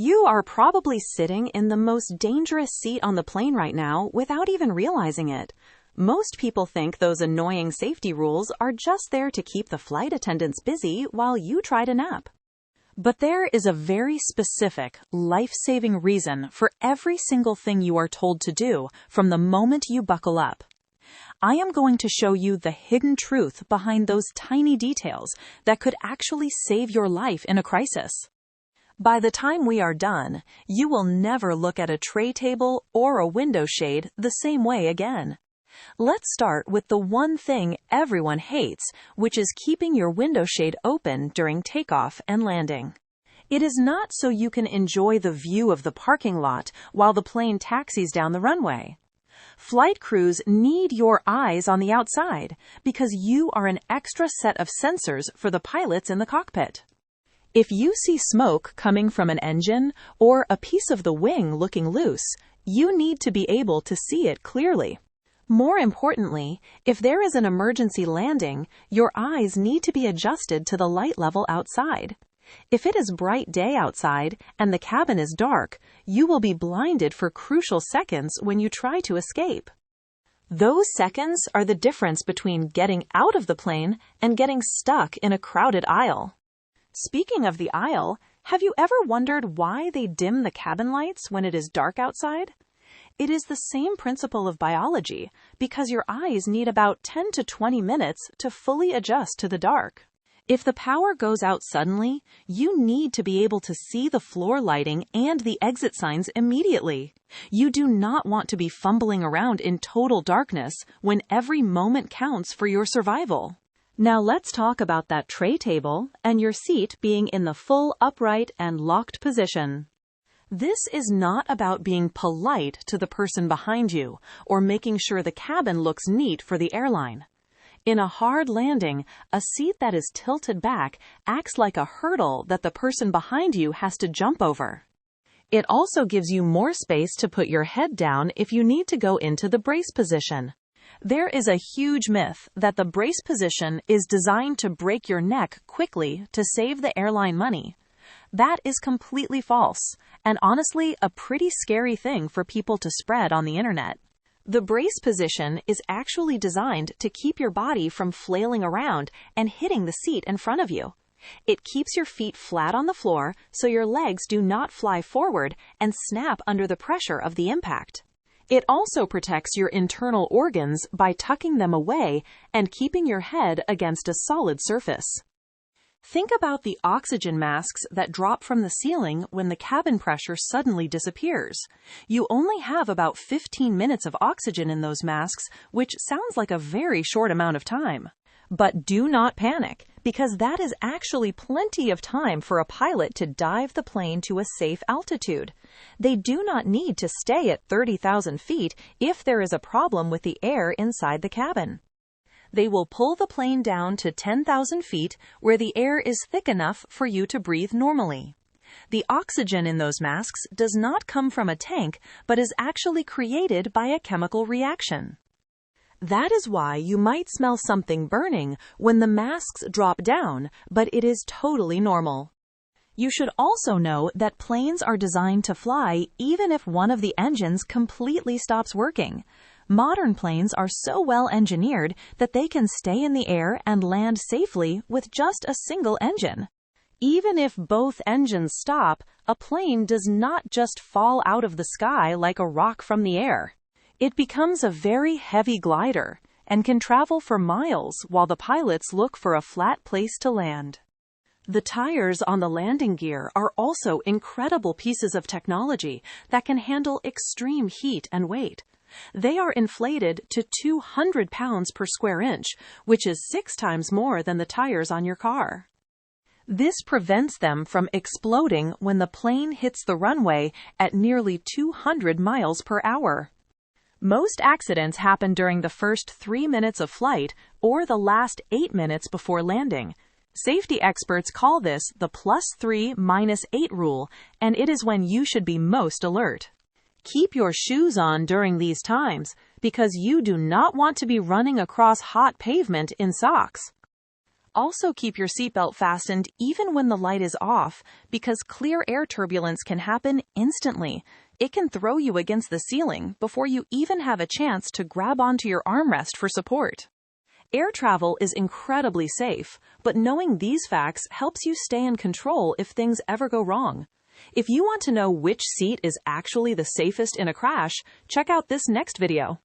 You are probably sitting in the most dangerous seat on the plane right now without even realizing it. Most people think those annoying safety rules are just there to keep the flight attendants busy while you try to nap. But there is a very specific, life-saving reason for every single thing you are told to do from the moment you buckle up. I am going to show you the hidden truth behind those tiny details that could actually save your life in a crisis. By the time we are done, you will never look at a tray table or a window shade the same way again. Let's start with the one thing everyone hates, which is keeping your window shade open during takeoff and landing. It is not so you can enjoy the view of the parking lot while the plane taxis down the runway. Flight crews need your eyes on the outside because you are an extra set of sensors for the pilots in the cockpit. If you see smoke coming from an engine or a piece of the wing looking loose, you need to be able to see it clearly. More importantly, if there is an emergency landing, your eyes need to be adjusted to the light level outside. If it is bright day outside and the cabin is dark, you will be blinded for crucial seconds when you try to escape. Those seconds are the difference between getting out of the plane and getting stuck in a crowded aisle. Speaking of the aisle, have you ever wondered why they dim the cabin lights when it is dark outside? It is the same principle of biology, because your eyes need about 10 to 20 minutes to fully adjust to the dark. If the power goes out suddenly, you need to be able to see the floor lighting and the exit signs immediately. You do not want to be fumbling around in total darkness when every moment counts for your survival. Now let's talk about that tray table and your seat being in the full upright and locked position. This is not about being polite to the person behind you or making sure the cabin looks neat for the airline. In a hard landing, a seat that is tilted back acts like a hurdle that the person behind you has to jump over. It also gives you more space to put your head down if you need to go into the brace position. There is a huge myth that the brace position is designed to break your neck quickly to save the airline money. That is completely false, and honestly a pretty scary thing for people to spread on the internet. The brace position is actually designed to keep your body from flailing around and hitting the seat in front of you. It keeps your feet flat on the floor so your legs do not fly forward and snap under the pressure of the impact. It also protects your internal organs by tucking them away and keeping your head against a solid surface. Think about the oxygen masks that drop from the ceiling when the cabin pressure suddenly disappears. You only have about 15 minutes of oxygen in those masks, which sounds like a very short amount of time. But do not panic, because that is actually plenty of time for a pilot to dive the plane to a safe altitude. They do not need to stay at 30,000 feet if there is a problem with the air inside the cabin. They will pull the plane down to 10,000 feet where the air is thick enough for you to breathe normally. The oxygen in those masks does not come from a tank, but is actually created by a chemical reaction. That is why you might smell something burning when the masks drop down, but it is totally normal. You should also know that planes are designed to fly even if one of the engines completely stops working. Modern planes are so well engineered that they can stay in the air and land safely with just a single engine. Even if both engines stop, a plane does not just fall out of the sky like a rock from the air. It becomes a very heavy glider and can travel for miles while the pilots look for a flat place to land. The tires on the landing gear are also incredible pieces of technology that can handle extreme heat and weight. They are inflated to 200 pounds per square inch, which is 6 times more than the tires on your car. This prevents them from exploding when the plane hits the runway at nearly 200 miles per hour. Most accidents happen during the first 3 minutes of flight or the last 8 minutes before landing. Safety experts call this the +3 - 8 rule, and it is when you should be most alert. Keep your shoes on during these times because you do not want to be running across hot pavement in socks. Also keep your seatbelt fastened even when the light is off, because clear air turbulence can happen instantly. It can throw you against the ceiling before you even have a chance to grab onto your armrest for support. Air travel is incredibly safe, but knowing these facts helps you stay in control if things ever go wrong. If you want to know which seat is actually the safest in a crash, check out this next video.